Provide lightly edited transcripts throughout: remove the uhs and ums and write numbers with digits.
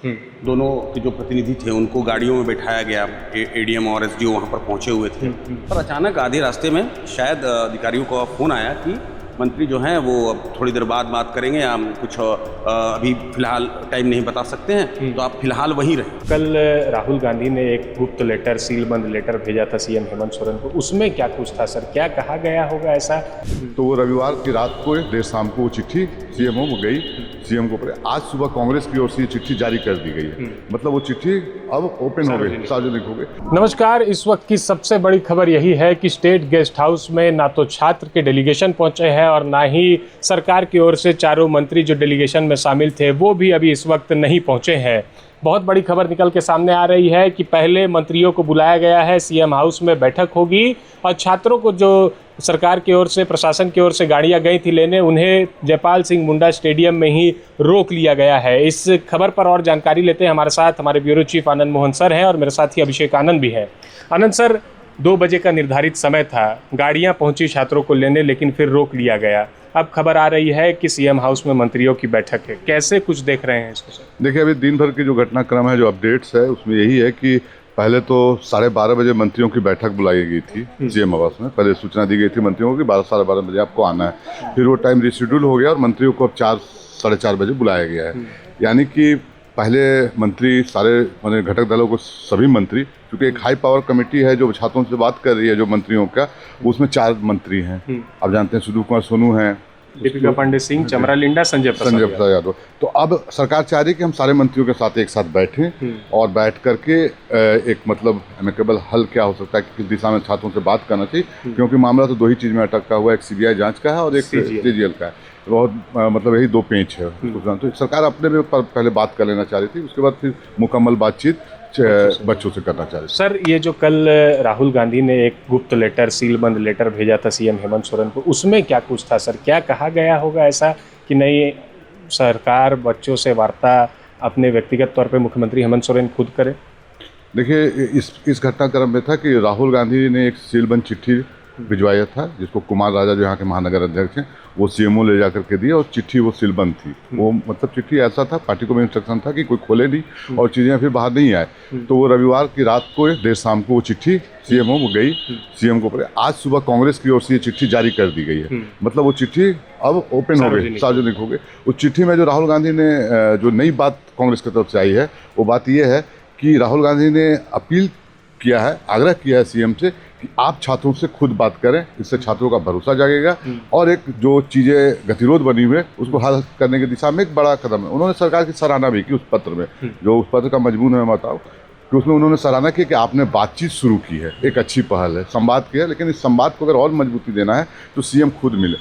दोनों के जो प्रतिनिधि थे उनको गाड़ियों में बैठाया गया, एडीएम और एसडीओ वहाँ पर पहुँचे हुए थे। पर अचानक आधे रास्ते में शायद अधिकारियों का फ़ोन आया कि मंत्री जो हैं वो अब थोड़ी देर बाद बात करेंगे, हम कुछ अभी फ़िलहाल टाइम नहीं बता सकते हैं, तो आप फ़िलहाल वहीं रहें। कल राहुल गांधी ने एक गुप्त लेटर, सीलबंद लेटर भेजा था सीएम हेमंत सोरेन को, उसमें क्या कुछ था सर? क्या कहा गया होगा ऐसा? तो रविवार की रात को देर शाम को वो चिट्ठी सीएमओ को गई, सीएम को पड़े। आज सुबह कांग्रेस की ओर से ये चिट्ठी जारी कर दी गई है। मतलब वो चिट्ठी अब ओपन हो गई, सार्वजनिक हो गई। नमस्कार, इस वक्त की सबसे बड़ी खबर यही है कि स्टेट गेस्ट हाउस में ना तो छात्र के डेलीगेशन पहुंचे हैं और ना ही सरकार की ओर से चारों मंत्री जो डेलीगेशन में शामिल थे वो भी अभी इस वक्त नहीं पहुंचे हैं। बहुत बड़ी खबर निकल के सामने आ रही है कि पहले मंत्रियों को बुलाया गया है, सीएम हाउस में बैठक होगी और छात्रों को जो सरकार की ओर से, प्रशासन की ओर से गाड़ियां गई थी लेने, उन्हें जयपाल सिंह मुंडा स्टेडियम में ही रोक लिया गया है। इस खबर पर और जानकारी लेते हैं। हमारे साथ हमारे bureau chief Anand Mohan sir हैं और मेरे साथ ही अभिषेक आनंद भी है। आनंद सर, 2 बजे का निर्धारित समय था, गाड़ियां पहुंची छात्रों को लेने, लेकिन फिर रोक लिया गया। अब खबर आ रही है कि सीएम हाउस में मंत्रियों की बैठक है। कैसे कुछ देख रहे हैं इसको सर? देखिए, अभी दिन भर की जो घटनाक्रम है, जो अपडेट्स है, उसमें यही है कि पहले तो 12:30 बजे मंत्रियों की बैठक बुलाई गई थी सीएम आवास में। पहले सूचना दी गई थी मंत्रियों को कि 12-12:30 बजे आपको आना है। फिर वो टाइम रिशेड्यूल हो गया और मंत्रियों को अब 4-4:30 बजे बुलाया गया है। यानी कि पहले मंत्री सारे मैंने घटक दलों को, सभी मंत्री, क्योंकि एक हाई पावर कमेटी है जो छात्रों से बात कर रही है, जो मंत्रियों का, उसमें 4 मंत्री हैं। अब जानते हैं, सुधीर कुमार सोनू हैं, दीपिका पांडे सिंह, चमरा लिंडा, संजय प्रसाद यादव। तो अब सरकार चाह रही है कि हम सारे मंत्रियों के साथ एक साथ बैठें और बैठ करके एक मतलब एमिकेबल हल क्या हो सकता है कि किस दिशा में छात्रों से बात करना चाहिए, क्योंकि मामला तो 2 ही चीज़ में अटका हुआ है, एक सीबीआई जांच का है और एक सीजीएल का है। बहुत मतलब यही 2 पेंच है। तो सरकार अपने में पहले बात कर लेना चाह रही थी, उसके बाद फिर मुकम्मल बातचीत बच्चों से करना चाह रहे थे। सर, ये जो कल राहुल गांधी ने एक गुप्त लेटर, सीलबंद लेटर भेजा था सीएम हेमंत सोरेन को, उसमें क्या कुछ था सर? क्या कहा गया होगा ऐसा कि नहीं, सरकार बच्चों से वार्ता अपने व्यक्तिगत तौर पे मुख्यमंत्री हेमंत सोरेन खुद करे? देखिए, इस घटनाक्रम में था कि राहुल गांधी ने एक सीलबंद चिट्ठी भिजवाया था, जिसको कुमार राजा जो यहाँ के महानगर अध्यक्ष हैं, वो सीएमओ ले जा करके दिया और चिट्ठी वो सीलबंद थी। वो मतलब चिट्ठी ऐसा था, पार्टी को भी इंस्ट्रक्शन था कि कोई खोले नहीं और चीज़ें फिर बाहर नहीं आए। तो वो रविवार की रात को देर शाम को वो चिट्ठी सीएमओ को गई, सीएम को पड़े। आज सुबह कांग्रेस की ओर से ये चिट्ठी जारी कर दी गई है। मतलब वो चिट्ठी अब ओपन हो गई, सार्वजनिक हो गई। उस चिट्ठी में जो राहुल गांधी ने जो नई बात कांग्रेस की तरफ से आई है, वो बात ये है कि राहुल गांधी ने अपील किया है, आग्रह किया है सीएम से कि आप छात्रों से खुद बात करें, इससे छात्रों का भरोसा जागेगा और एक जो चीज़ें गतिरोध बनी हुई है उसको हल करने की दिशा में एक बड़ा कदम है। उन्होंने सरकार की सराहना भी की उस पत्र में, जो उस पत्र का मजमून है मैं बताऊँ कि उसमें उन्होंने सराहना की कि आपने बातचीत शुरू की है, एक अच्छी पहल है, संवाद किया, लेकिन इस संवाद को अगर और मजबूती देना है तो सीएम खुद मिले।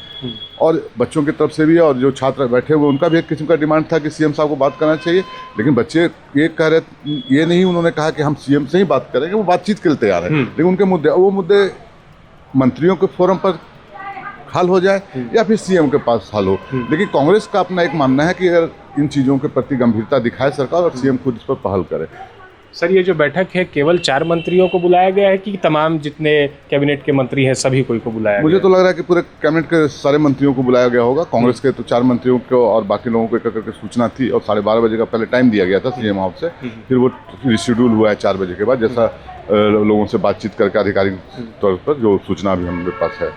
और बच्चों की तरफ से भी और जो छात्र बैठे हुए उनका भी एक किस्म का डिमांड था कि सीएम साहब को बात करना चाहिए, लेकिन बच्चे ये कह रहे, ये नहीं उन्होंने कहा कि हम सीएम से ही बात करेंगे, वो बातचीत के लिए तैयार है, लेकिन उनके मुद्दे, वो मुद्दे मंत्रियों के फोरम पर हल हो जाए या फिर सीएम के पास हल हो। लेकिन कांग्रेस का अपना एक मानना है कि अगर इन चीज़ों के प्रति गंभीरता दिखाए सरकार और सीएम खुद इस पर पहल करे। सर, ये जो बैठक है केवल 4 मंत्रियों को बुलाया गया है कि तमाम जितने कैबिनेट के मंत्री हैं सभी कोई को बुलाया गया? मुझे तो लग रहा है कि पूरे कैबिनेट के सारे मंत्रियों को बुलाया गया होगा। कांग्रेस के तो 4 मंत्रियों को और बाकी लोगों को एक करके सूचना थी और 12:30 बजे का पहले टाइम दिया गया था सीएम हाउस से। फिर वो रिशेड्यूल हुआ है 4 बजे के बाद, जैसा लोगों से बातचीत करके आधिकारिक तौर पर जो सूचना भी हमारे पास है।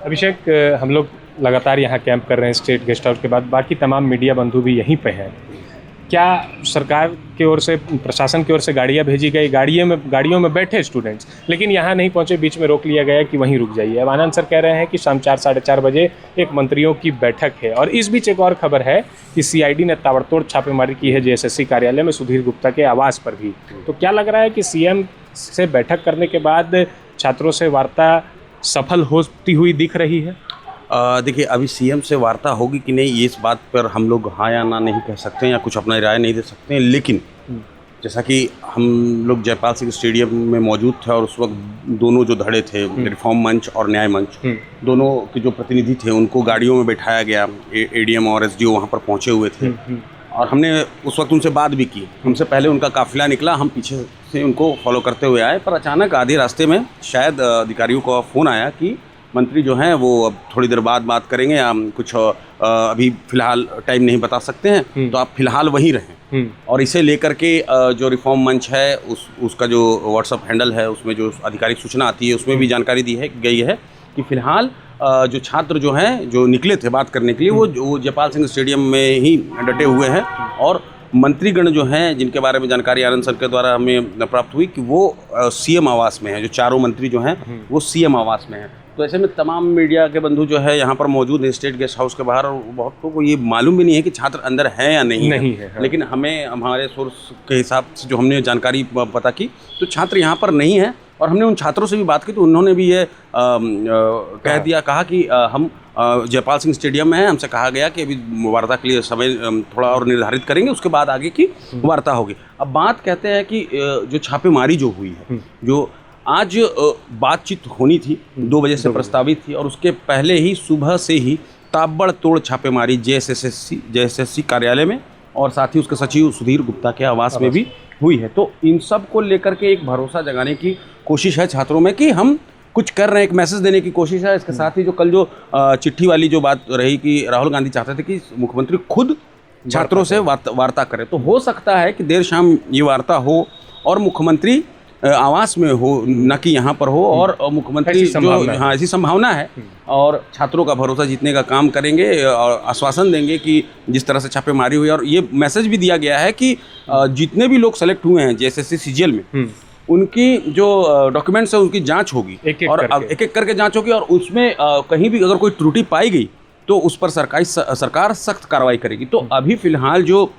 अभिषेक, हम लोग लगातार यहाँ कैंप कर रहे हैं स्टेट गेस्ट हाउस के बाद, बाकी तमाम मीडिया बंधु भी यहीं पे हैं। क्या सरकार की ओर से, प्रशासन की ओर से गाड़ियाँ भेजी गई, गाड़ियों में बैठे स्टूडेंट्स, लेकिन यहाँ नहीं पहुँचे, बीच में रोक लिया गया कि वहीं रुक जाइए? अब आनंद सर कह रहे हैं कि शाम 4-4:30 बजे एक मंत्रियों की बैठक है। और इस बीच एक और खबर है कि सीआईडी ने ताबड़तोड़ छापेमारी की है जेएसएससी कार्यालय में, सुधीर गुप्ता के आवास पर भी। तो क्या लग रहा है कि सीएम से बैठक करने के बाद छात्रों से वार्ता सफल होती हुई दिख रही है? देखिए, अभी सीएम से वार्ता होगी कि नहीं, ये इस बात पर हम लोग हाँ या ना नहीं कह सकते हैं या कुछ अपना राय नहीं दे सकते हैं। लेकिन जैसा कि हम लोग जयपाल सिंह स्टेडियम में मौजूद थे और उस वक्त दोनों जो धड़े थे, रिफॉर्म मंच और न्याय मंच, दोनों के जो प्रतिनिधि थे उनको गाड़ियों में बैठाया गया, एडीएम और एसडीओ वहाँ पर पहुँचे हुए थे और हमने उस वक्त उनसे बात भी की। हमसे पहले उनका काफिला निकला, हम पीछे से उनको फॉलो करते हुए आए, पर अचानक आधे रास्ते में शायद अधिकारियों का फ़ोन आया कि मंत्री जो हैं वो अब थोड़ी देर बाद बात करेंगे, हम कुछ अभी फ़िलहाल टाइम नहीं बता सकते हैं, तो आप फ़िलहाल वहीं रहें। और इसे लेकर के जो रिफॉर्म मंच है उसका जो व्हाट्सअप हैंडल है उसमें जो आधिकारिक सूचना आती है उसमें भी जानकारी दी है गई है कि फिलहाल जो छात्र जो हैं जो निकले थे बात करने के लिए वो जयपाल सिंह स्टेडियम में ही डटे हुए हैं और मंत्रीगण जो हैं जिनके बारे में जानकारी आनंद सर के द्वारा हमें प्राप्त हुई कि वो सीएम आवास में हैं, जो चारों मंत्री जो हैं वो सीएम आवास में हैं। तो ऐसे में तमाम मीडिया के बंधु जो है यहाँ पर मौजूद हैं स्टेट गेस्ट हाउस के बाहर, और बहुतों को ये मालूम भी नहीं है कि छात्र अंदर हैं या नहीं है। हाँ। लेकिन हमें हमारे सोर्स के हिसाब से जो हमने जानकारी पता की तो छात्र यहाँ पर नहीं हैं, और हमने उन छात्रों से भी बात की तो उन्होंने भी ये कहा कि हम जयपाल सिंह स्टेडियम में हैं, हमसे कहा गया कि अभी वार्ता के लिए समय थोड़ा और निर्धारित करेंगे, उसके बाद आगे की वार्ता होगी। अब बात कहते हैं कि जो छापेमारी जो हुई है, जो आज बातचीत होनी थी 2 बजे से प्रस्तावित थी, और उसके पहले ही सुबह से ही ताबड़तोड़ छापेमारी जेएसएससी कार्यालय में और साथ ही उसके सचिव सुधीर गुप्ता के आवास में भी हुई है। तो इन सब को लेकर के एक भरोसा जगाने की कोशिश है छात्रों में कि हम कुछ कर रहे हैं, एक मैसेज देने की कोशिश है। इसके साथ ही जो कल जो चिट्ठी वाली जो बात रही कि राहुल गांधी चाहते थे कि मुख्यमंत्री खुद छात्रों से वार्ता करें, तो हो सकता है कि देर शाम ये वार्ता हो और मुख्यमंत्री आवास में हो, न कि यहाँ पर हो, और मुख्यमंत्री जो हाँ ऐसी संभावना है, और छात्रों का भरोसा जीतने का काम करेंगे और आश्वासन देंगे कि जिस तरह से छापेमारी हुई। और ये मैसेज भी दिया गया है कि जितने भी लोग सेलेक्ट हुए हैं जेएसएससी सीजीएल में, उनकी जो डॉक्यूमेंट्स है उनकी जांच होगी, और एक एक करके जांच होगी, और उसमें कहीं भी अगर कोई त्रुटि पाई गई तो उस पर सरकार सख्त कार्रवाई करेगी। तो अभी फिलहाल जो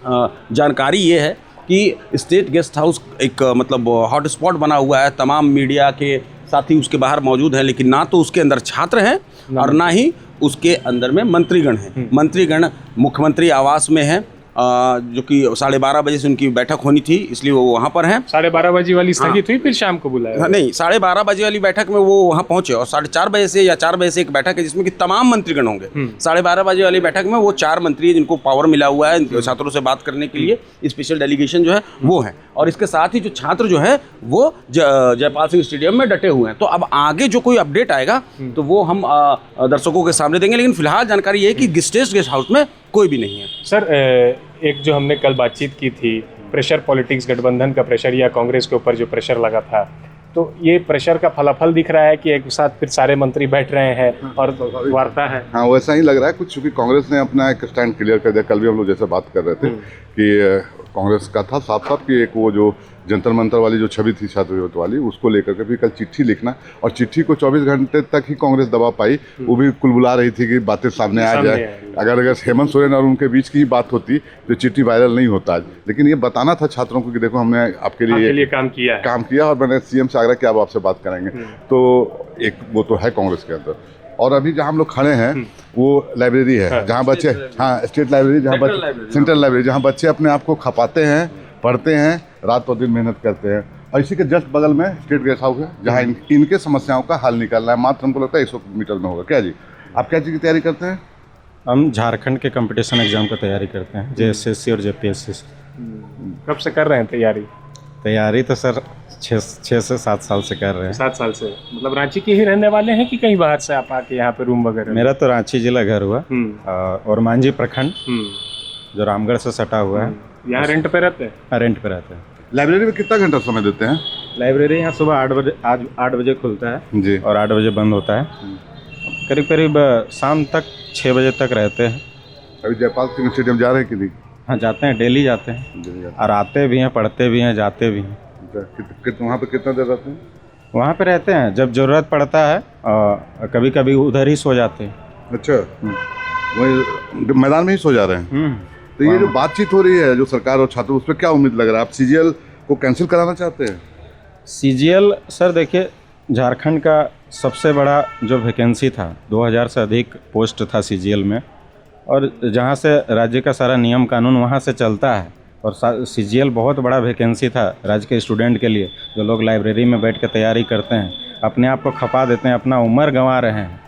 जानकारी ये है कि स्टेट गेस्ट हाउस एक मतलब हॉट स्पॉट बना हुआ है, तमाम मीडिया के साथी उसके बाहर मौजूद हैं, लेकिन ना तो उसके अंदर छात्र हैं और ना ही उसके अंदर में मंत्रीगण हैं। मंत्रीगण मुख्यमंत्री आवास में हैं, जो कि 12:30 बजे से उनकी बैठक होनी थी, इसलिए वो वहाँ पर हैं। 12:30 बजे वाली स्थगित हुई, फिर शाम को बुलाया? नहीं, 12:30 बजे वाली बैठक में वो वहाँ पहुँचे, और 4:30 बजे से या 4 बजे से एक बैठक है जिसमें कि तमाम मंत्रीगण होंगे। 12:30 बजे वाली बैठक में वो 4 मंत्री हैं जिनको पावर मिला हुआ है छात्रों से बात करने के लिए, स्पेशल डेलीगेशन जो है वो है, और इसके साथ ही जो छात्र जो है वो जयपाल सिंह स्टेडियम में डटे हुए हैं। तो अब आगे जो कोई अपडेट आएगा तो वो हम दर्शकों के सामने देंगे, लेकिन फिलहाल जानकारी ये है कि स्टेट गेस्ट हाउस में कोई भी नहीं है। सर, एक जो हमने कल बातचीत की थी, प्रेशर पॉलिटिक्स, गठबंधन का प्रेशर या कांग्रेस के ऊपर जो प्रेशर लगा था, तो ये प्रेशर का फलाफल दिख रहा है कि एक साथ फिर सारे मंत्री बैठ रहे हैं और वार्ता है? हाँ, वैसा ही लग रहा है कुछ, क्योंकि कांग्रेस ने अपना एक स्टैंड क्लियर कर दिया। कल भी हम लोग जैसे बात कर रहे थे कि कांग्रेस का था साफ साफ कि एक वो जो जंतर मंतर वाली जो छवि थी छात्र विरोध वाली, उसको लेकर के भी कल चिट्ठी लिखना, और चिट्ठी को 24 घंटे तक ही कांग्रेस दबा पाई। वो भी कुलबुला रही थी कि बातें सामने आ जाए। अगर हेमंत सोरेन और उनके बीच की ही बात होती तो चिट्ठी वायरल नहीं होता आज। लेकिन ये बताना था छात्रों को कि देखो हमने आपके लिए काम किया और मैंने सीएम से आग्रह किया अब आपसे बात करेंगे। तो एक वो तो है कांग्रेस के अंदर। और अभी जहाँ हम लोग खड़े हैं वो लाइब्रेरी है, जहाँ बच्चे, हाँ स्टेट लाइब्रेरी, जहाँ बच्चे, सेंट्रल लाइब्रेरी, जहाँ बच्चे अपने आप को खपाते हैं, पढ़ते हैं, रात और दिन मेहनत करते हैं। और इसी के जस्ट बगल में स्टेट गेस्ट हाउस है, जहाँ इनके समस्याओं का हल निकालना है। मात्र हमको लगता है 100 मीटर में होगा। क्या जी, आप क्या चीज़ की तैयारी करते हैं? हम झारखंड के कंपटीशन एग्जाम की तैयारी करते हैं, जेएसएससी और जेपीएससी। कब से कर रहे हैं तैयारी? तो सर 6 से 7 साल से कर रहे हैं। 7 साल से? मतलब रांची के ही रहने वाले हैं कि कहीं बाहर से आप आके यहाँ पे रूम वगैरह? मेरा तो रांची जिला घर हुआ, और मांझी प्रखंड जो रामगढ़ से सटा हुआ है। यहाँ रेंट पे रहते हैं? रेंट पे रहते हैं। लाइब्रेरी में कितना घंटा समय देते हैं? लाइब्रेरी यहाँ सुबह 8 बजे, आज 8 बजे खुलता है जी, और 8 बजे बंद होता है। करीब करीब शाम तक 6 बजे तक रहते हैं। अभी जयपाल सिंह स्टेडियम जा रहे हैं कि नहीं? हाँ, जाते हैं, डेली जाते हैं, और आते भी हैं, पढ़ते भी हैं, जाते भी हैं। वहाँ पे कितना देर रहते हैं? वहाँ पे रहते हैं, जब ज़रूरत पड़ता है, कभी कभी उधर ही सो जाते हैं। अच्छा, वही मैदान में ही सो जा रहे हैं। तो ये जो बातचीत हो रही है जो सरकार और छात्र, उस पर क्या उम्मीद लग रहा है? आप सीजीएल को कैंसिल कराना चाहते हैं? सीजीएल सर देखिए, झारखंड का सबसे बड़ा जो वैकेंसी था, 2000 से अधिक पोस्ट था सीजीएल में, और जहाँ से राज्य का सारा नियम कानून वहाँ से चलता है, और सीजीएल बहुत बड़ा वैकेंसी था राज्य के स्टूडेंट के लिए। जो लोग लाइब्रेरी में बैठ के तैयारी करते हैं, अपने आप को खपा देते हैं, अपना उम्र गंवा रहे हैं,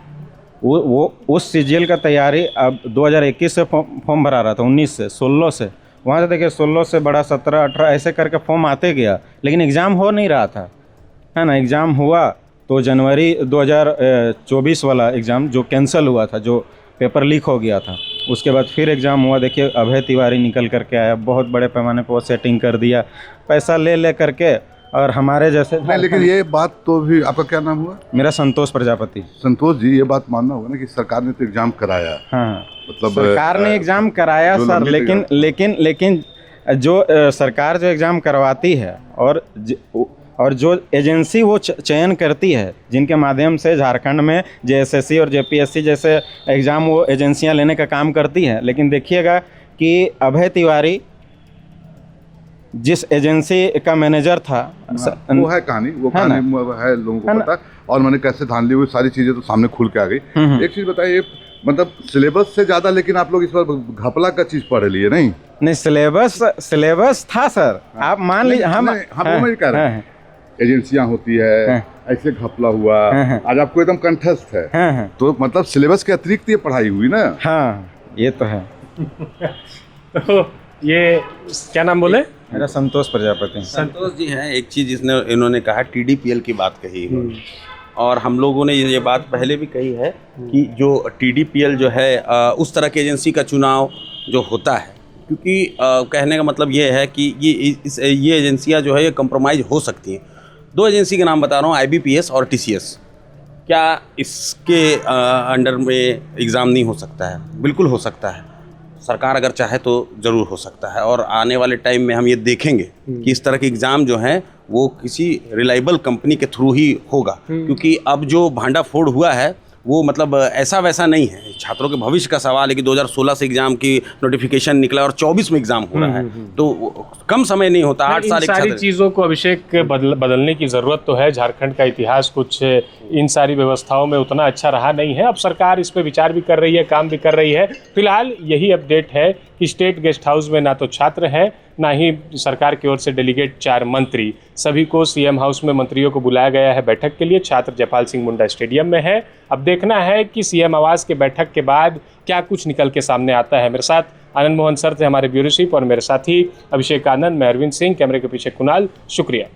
वो उस सीजीएल का तैयारी अब 2021 से फॉर्म भरा रहा था, 19 से 16 से, वहाँ से देखिए 16 से बड़ा 17, 18 ऐसे करके फॉर्म आते गया, लेकिन एग्ज़ाम हो नहीं रहा था, है ना। एग्ज़ाम हुआ तो जनवरी 2024 वाला एग्ज़ाम जो कैंसिल हुआ था, जो पेपर लीक हो गया था, उसके बाद फिर एग्ज़ाम हुआ, देखिए अभय तिवारी निकल करके आया, बहुत बड़े पैमाने पर वो सेटिंग कर दिया, पैसा ले करके, और हमारे जैसे नहीं, लेकिन ये बात तो भी, आपका क्या नाम हुआ? मेरा संतोष प्रजापति। संतोष जी, ये बात मानना होगा ना कि सरकार ने तो एग्जाम कराया। हाँ, मतलब सरकार ने एग्ज़ाम कराया सर, लेकिन जो सरकार जो एग्ज़ाम करवाती है और जो एजेंसी वो चयन करती है, जिनके माध्यम से झारखंड में जेएसएससी और जेपीएससी जैसे एग्ज़ाम वो एजेंसियां लेने का काम करती हैं, लेकिन देखिएगा कि अभय तिवारी जिस एजेंसी का मैनेजर था, वो है कहानी, वो कहानी है, लोगों को पता, और मैंने कैसे धान ली हुई सारी चीज़ें तो सामने खुल के आ गई। एक चीज़ बताइए, मतलब सिलेबस से ज़्यादा लेकिन आप लोग इस बार घपला का चीज़ पढ़ लिए? नहीं, सिलेबस था सर, आप मान लीजिए। हम नहीं कह रहे हैं, एजेंसियां होती है, ऐसे घपला हुआ, आज आपको एकदम कंठस्थ है, तो मतलब सिलेबस के अतिरिक्त ये पढ़ाई हुई ना? हाँ, ये तो है। तो ये क्या नाम बोले? मेरा संतोष प्रजापति। संतोष जी हैं। एक चीज़ इन्होंने कहा, टीडीपीएल की बात कही, और हम लोगों ने ये बात पहले भी कही है कि जो टीडीपीएल जो है उस तरह की एजेंसी का चुनाव जो होता है, क्योंकि कहने का मतलब ये है कि ये एजेंसियां जो है ये कंप्रोमाइज़ हो सकती हैं। दो एजेंसी के नाम बता रहा हूँ, आईबीपीएस और टीसीएस। क्या इसके अंडर में एग्ज़ाम नहीं हो सकता है? बिल्कुल हो सकता है। सरकार अगर चाहे तो ज़रूर हो सकता है, और आने वाले टाइम में हम ये देखेंगे कि इस तरह के एग्ज़ाम जो हैं वो किसी रिलायबल कंपनी के थ्रू ही होगा, क्योंकि अब जो भांडाफोड़ हुआ है वो मतलब ऐसा वैसा नहीं है। छात्रों के भविष्य का सवाल है कि 2016 से एग्ज़ाम की नोटिफिकेशन निकला और 24 में एग्ज़ाम हो रहा है, तो कम समय नहीं होता। 8 साल सारी चीज़ों को अभिषेक बदलने की ज़रूरत तो है। झारखंड का इतिहास कुछ इन सारी व्यवस्थाओं में उतना अच्छा रहा नहीं है। अब सरकार इस पर विचार भी कर रही है, काम भी कर रही है। फिलहाल यही अपडेट है कि स्टेट गेस्ट हाउस में ना तो छात्र है, ना ही सरकार की ओर से डेलीगेट 4 मंत्री। सभी को सीएम हाउस में मंत्रियों को बुलाया गया है बैठक के लिए। छात्र जयपाल सिंह मुंडा स्टेडियम में है। अब देखना है कि सीएम आवास के बैठक के बाद क्या कुछ निकल के सामने आता है। मेरे साथ आनंद मोहन सर थे, हमारे ब्यूरो चीफ, और मेरे साथी अभिषेक आनंद, मैं अरविंद सिंह, कैमरे के पीछे कुणाल। शुक्रिया।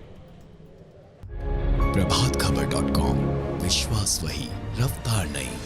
प्रभातखबर.com, विश्वास वही, रफ्तार नहीं।